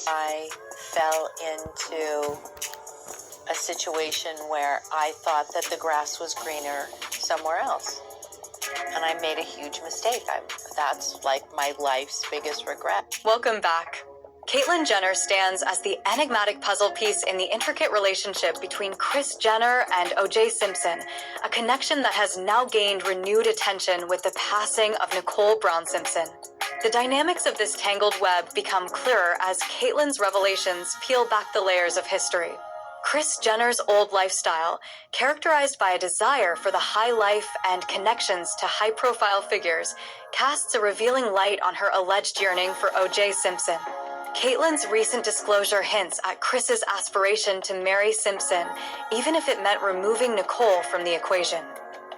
I fell into a situation where I thought that the grass was greener somewhere else. And I made a huge mistake. That's like my life's biggest regret. Welcome back. Caitlyn Jenner stands as the enigmatic puzzle piece in the intricate relationship between Kris Jenner and O.J. Simpson, a connection that has now gained renewed attention with the passing of Nicole Brown Simpson. The dynamics of this tangled web become clearer as Caitlyn's revelations peel back the layers of history. Kris Jenner's old lifestyle, characterized by a desire for the high life and connections to high-profile figures, casts a revealing light on her alleged yearning for O.J. Simpson. Caitlyn's recent disclosure hints at Kris's aspiration to marry Simpson, even if it meant removing Nicole from the equation.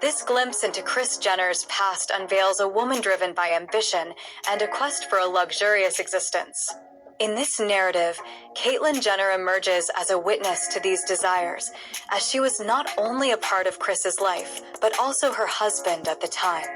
This glimpse into Kris Jenner's past unveils a woman driven by ambition and a quest for a luxurious existence. In this narrative, Caitlyn Jenner emerges as a witness to these desires, as she was not only a part of Kris's life, but also her husband at the time.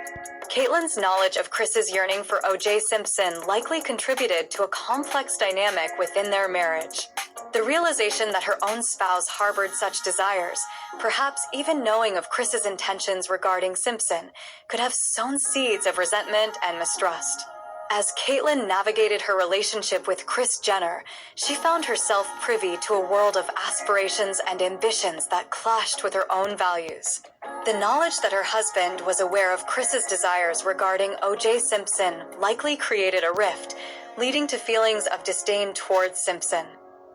Caitlyn's knowledge of Kris's yearning for O.J. Simpson likely contributed to a complex dynamic within their marriage. The realization that her own spouse harbored such desires, perhaps even knowing of Kris's intentions regarding Simpson, could have sown seeds of resentment and mistrust. As Caitlyn navigated her relationship with Kris Jenner, she found herself privy to a world of aspirations and ambitions that clashed with her own values. The knowledge that her husband was aware of Kris's desires regarding O.J. Simpson likely created a rift, leading to feelings of disdain towards Simpson.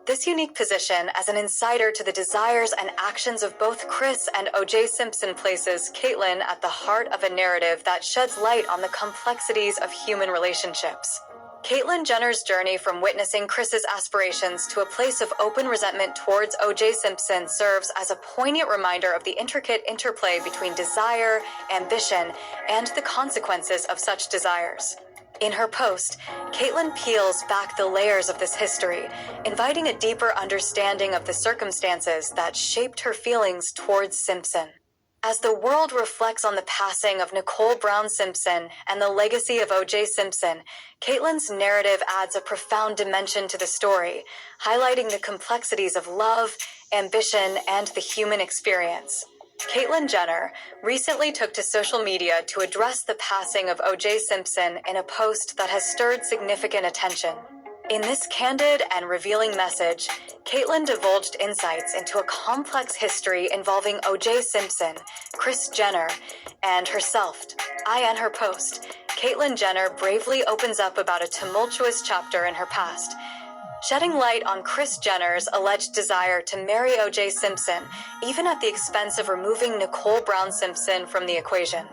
This unique position as an insider to the desires and actions of both Kris and O.J. Simpson places Caitlyn at the heart of a narrative that sheds light on the complexities of human relationships. Caitlyn Jenner's journey from witnessing Kris's aspirations to a place of open resentment towards O.J. Simpson serves as a poignant reminder of the intricate interplay between desire, ambition, and the consequences of such desires. In her post, Caitlyn peels back the layers of this history, inviting a deeper understanding of the circumstances that shaped her feelings towards Simpson. As the world reflects on the passing of Nicole Brown Simpson and the legacy of O.J. Simpson, Caitlyn's narrative adds a profound dimension to the story, highlighting the complexities of love, ambition, and the human experience. Caitlyn Jenner recently took to social media to address the passing of O.J. Simpson in a post that has stirred significant attention. In this candid and revealing message, Caitlyn divulged insights into a complex history involving O.J. Simpson, Kris Jenner, and herself. In her post, Caitlyn Jenner bravely opens up about a tumultuous chapter in her past, shedding light on Kris Jenner's alleged desire to marry O.J. Simpson, even at the expense of removing Nicole Brown Simpson from the equation.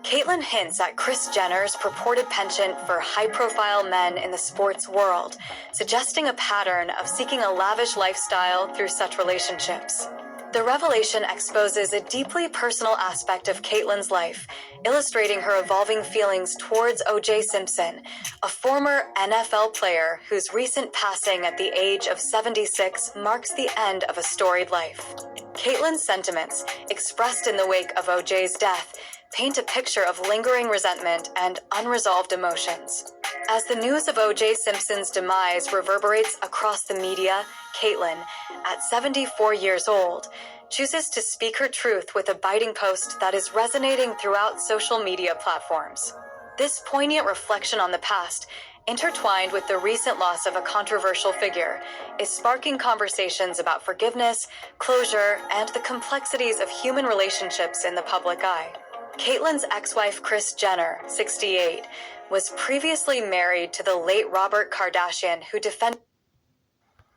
Caitlyn hints at Kris Jenner's purported penchant for high-profile men in the sports world, suggesting a pattern of seeking a lavish lifestyle through such relationships. The revelation exposes a deeply personal aspect of Caitlyn's life, illustrating her evolving feelings towards O.J. Simpson, a former NFL player whose recent passing at the age of 76 marks the end of a storied life. Caitlyn's sentiments, expressed in the wake of O.J.'s death, paint a picture of lingering resentment and unresolved emotions. As the news of O.J. Simpson's demise reverberates across the media, Caitlyn, at 74 years old, chooses to speak her truth with a biting post that is resonating throughout social media platforms. This poignant reflection on the past, intertwined with the recent loss of a controversial figure, is sparking conversations about forgiveness, closure, and the complexities of human relationships in the public eye. Caitlyn's ex-wife Kris Jenner, 68, was previously married to the late Robert Kardashian, who defended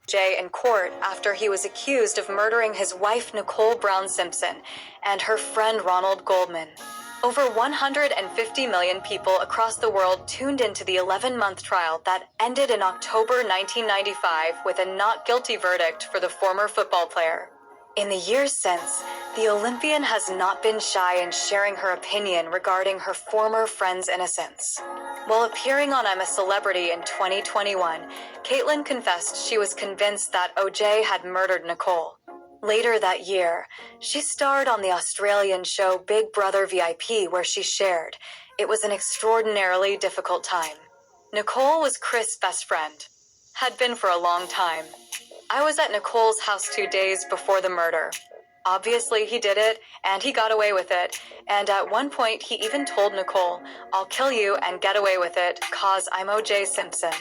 O.J. in court after he was accused of murdering his wife Nicole Brown Simpson and her friend Ronald Goldman. Over 150 million people across the world tuned into the 11-month trial that ended in October 1995 with a not guilty verdict for the former football player. In the years since, the Olympian has not been shy in sharing her opinion regarding her former friend's innocence. While appearing on I'm a Celebrity in 2021, Caitlyn confessed she was convinced that O.J. had murdered Nicole. Later that year, she starred on the Australian show Big Brother VIP, where she shared, "It was an extraordinarily difficult time. Nicole was Kris' best friend. had been for a long time. I was at Nicole's house 2 days before the murder. Obviously, he did it, and he got away with it. And at one point, he even told Nicole, "I'll kill you and get away with it, 'cause I'm O.J. Simpson."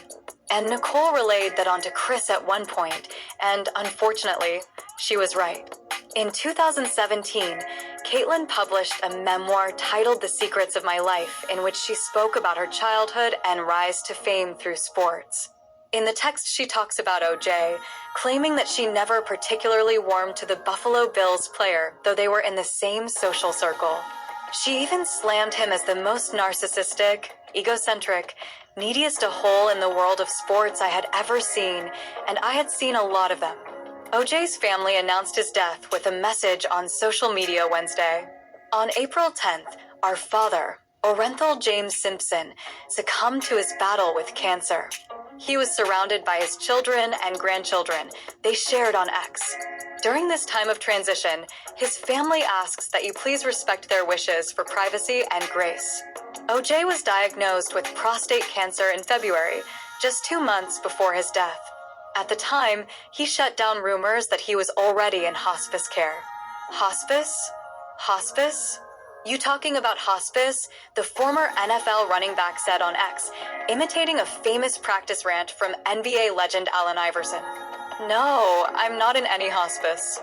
And Nicole relayed that onto Kris at one point, and unfortunately, she was right. In 2017, Caitlyn published a memoir titled The Secrets of My Life, in which she spoke about her childhood and rise to fame through sports. In the text, she talks about O.J., claiming that she never particularly warmed to the Buffalo Bills player, though they were in the same social circle. She even slammed him as the most narcissistic, egocentric, neediest a hole in the world of sports I had ever seen, and I had seen a lot of them. O.J.'s family announced his death with a message on social media Wednesday. On April 10th, our father, Orenthal James Simpson, succumbed to his battle with cancer. He was surrounded by his children and grandchildren. They shared on X. During this time of transition, his family asks that you please respect their wishes for privacy and grace. O.J. was diagnosed with prostate cancer in February, just 2 months before his death. At the time, he shut down rumors that he was already in hospice care. Hospice? Hospice? You talking about hospice? The former NFL running back said on X, imitating a famous practice rant from NBA legend Allen Iverson. No, I'm not in any hospice.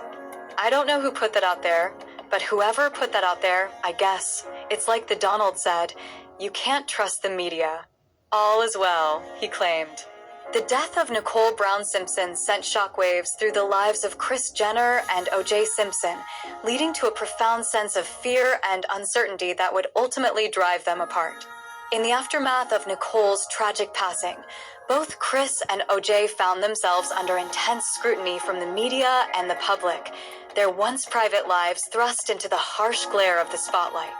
I don't know who put that out there, but whoever put that out there, I guess, it's like the Donald said, you can't trust the media. All is well, he claimed. The death of Nicole Brown Simpson sent shockwaves through the lives of Kris Jenner and O.J. Simpson, leading to a profound sense of fear and uncertainty that would ultimately drive them apart. In the aftermath of Nicole's tragic passing, both Kris and O.J. found themselves under intense scrutiny from the media and the public, their once private lives thrust into the harsh glare of the spotlight.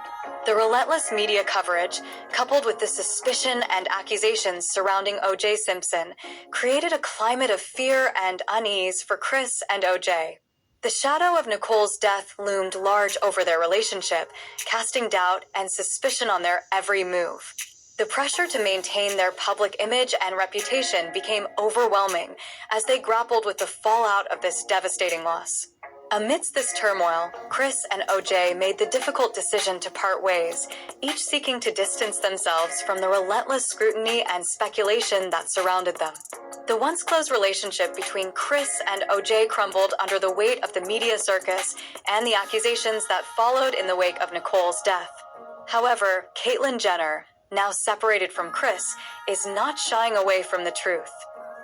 The relentless media coverage, coupled with the suspicion and accusations surrounding O.J. Simpson, created a climate of fear and unease for Kris and O.J. The shadow of Nicole's death loomed large over their relationship, casting doubt and suspicion on their every move. The pressure to maintain their public image and reputation became overwhelming as they grappled with the fallout of this devastating loss. Amidst this turmoil, Kris and O.J. made the difficult decision to part ways, each seeking to distance themselves from the relentless scrutiny and speculation that surrounded them. The once close relationship between Kris and O.J. crumbled under the weight of the media circus and the accusations that followed in the wake of Nicole's death. However, Caitlyn Jenner, now separated from Kris, is not shying away from the truth.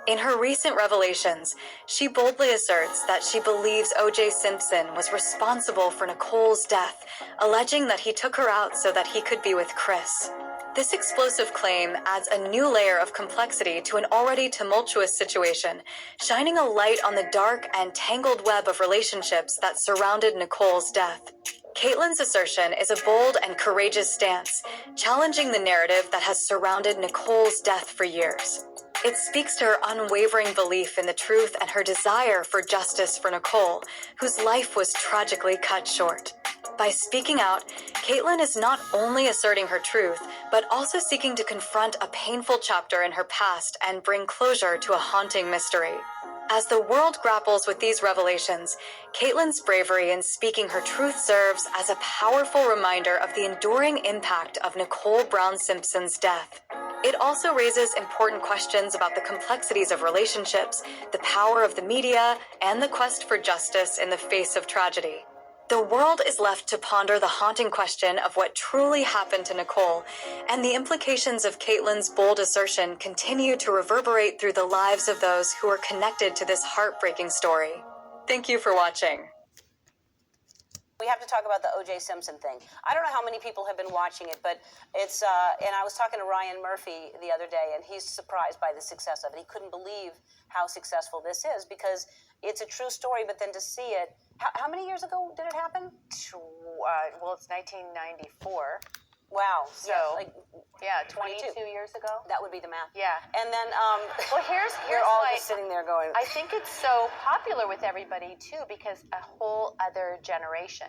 In her recent revelations, she boldly asserts that she believes O.J. Simpson was responsible for Nicole's death, alleging that he took her out so that he could be with Kris. This explosive claim adds a new layer of complexity to an already tumultuous situation, shining a light on the dark and tangled web of relationships that surrounded Nicole's death. Caitlyn's assertion is a bold and courageous stance, challenging the narrative that has surrounded Nicole's death for years. It speaks to her unwavering belief in the truth and her desire for justice for Nicole, whose life was tragically cut short. By speaking out, Caitlyn is not only asserting her truth, but also seeking to confront a painful chapter in her past and bring closure to a haunting mystery. As the world grapples with these revelations, Caitlyn's bravery in speaking her truth serves as a powerful reminder of the enduring impact of Nicole Brown Simpson's death. It also raises important questions about the complexities of relationships, the power of the media, and the quest for justice in the face of tragedy. The world is left to ponder the haunting question of what truly happened to Nicole, and the implications of Caitlyn's bold assertion continue to reverberate through the lives of those who are connected to this heartbreaking story. Thank you for watching. We have to talk about the O.J. Simpson thing. I don't know how many people have been watching it, but it's, and I was talking to Ryan Murphy the other day, and he's surprised by the success of it. He couldn't believe how successful this is because it's a true story, but then to see it, how many years ago did it happen? Well, it's 1994. Wow. So, yeah, 22 years ago. That would be the math. Yeah. And then, well, here's you're all my, just sitting there going. I think it's so popular with everybody too because a whole other generation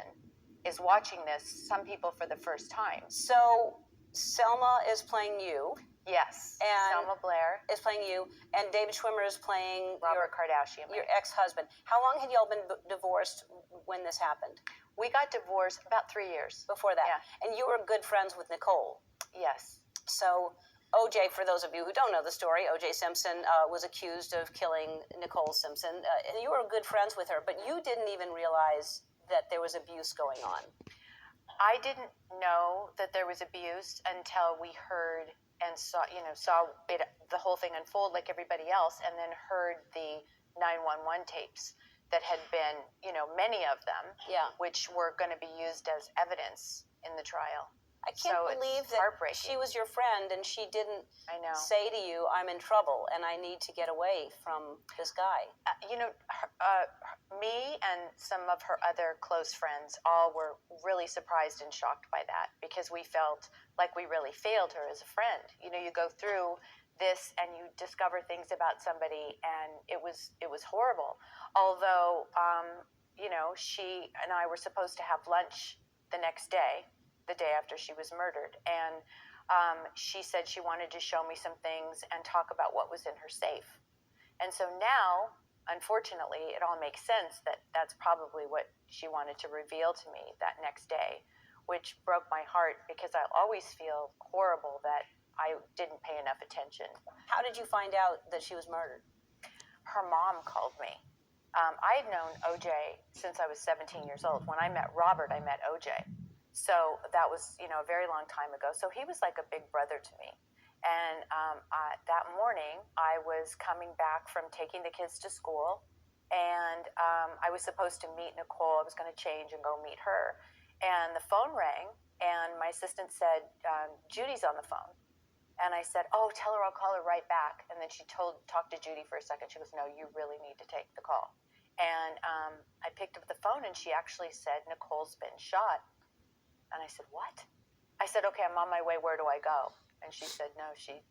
is watching this. Some people for the first time. So, Selma is playing you. Yes. And Selma Blair. is playing you, and David Schwimmer is playing Robert Kardashian. your ex-husband. How long had y'all been divorced when this happened? We got divorced about 3 years. Before that? Yeah. And you were good friends with Nicole. Yes. So O.J., for those of you who don't know the story, O.J. Simpson was accused of killing Nicole Simpson. And you were good friends with her, but you didn't even realize that there was abuse going on. I didn't know that there was abuse until we heard and saw it, the whole thing unfold like everybody else, and then heard the 911 tapes that had been, many of them, which were going to be used as evidence in the trial. I can't believe that she was your friend and she didn't say to you, I'm in trouble and I need to get away from this guy. Me and some of her other close friends all were really surprised and shocked by that, because we felt like we really failed her as a friend. You go through this and you discover things about somebody, and it was horrible. Although, she and I were supposed to have lunch the next day, the day after she was murdered, and she said she wanted to show me some things and talk about what was in her safe. And so now, unfortunately, it all makes sense that that's probably what she wanted to reveal to me that next day, which broke my heart, because I always feel horrible that I didn't pay enough attention. How did you find out that she was murdered? Her mom called me. I had known O.J. since I was 17 years old. When I met Robert, I met O.J. So that was, a very long time ago. So he was like a big brother to me. And that morning, I was coming back from taking the kids to school, and I was supposed to meet Nicole. I was going to change and go meet her. And the phone rang, and my assistant said, Judy's on the phone. And I said, oh, tell her I'll call her right back. And then she talked to Judy for a second. She goes, no, you really need to take the call. And I picked up the phone, and she actually said, Nicole's been shot. And I said, what? I said, okay, I'm on my way. Where do I go? And she said, no, she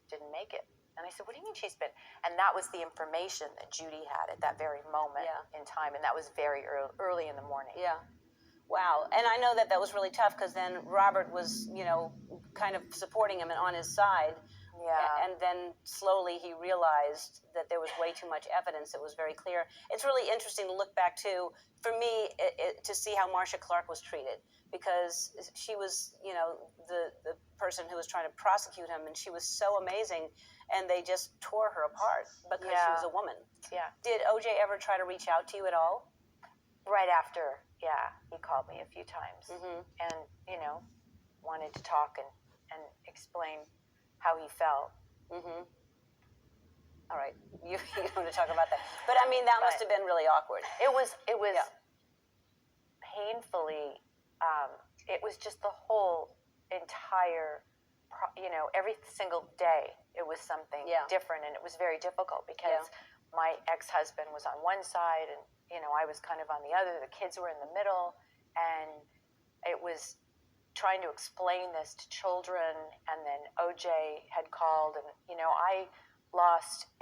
didn't make it. And I said, what do you mean she's been? And that was the information that Judy had at that very moment in time. And that was very early in the morning. Yeah. Wow. And I know that was really tough, because then Robert was, kind of supporting him and on his side. Yeah. And then slowly he realized that there was way too much evidence. It was very clear. It's really interesting to look back to, for me, to see how Marcia Clark was treated, because she was, the person who was trying to prosecute him, and she was so amazing, and they just tore her apart because she was a woman. Yeah. Did O.J. ever try to reach out to you at all? Right after, he called me a few times, and, wanted to talk and explain how he felt. All right, you want to talk about that? But I mean, that must have been really awkward. It was painfully. It was just the whole entire, every single day it was something different, and it was very difficult because my ex-husband was on one side, and I was kind of on the other. The kids were in the middle, and it was trying to explain this to children. And then O.J. had called, and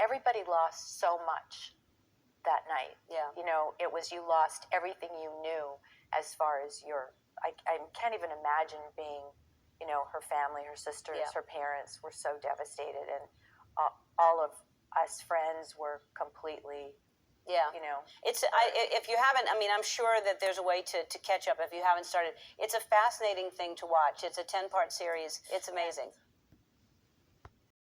everybody lost so much that night. Yeah. It was, you lost everything you knew as far as I can't even imagine being, her family, her sisters, her parents were so devastated, and all of us friends were completely. Yeah. If you haven't, I'm sure that there's a way to catch up if you haven't started. It's a fascinating thing to watch. It's a 10-part series. It's amazing.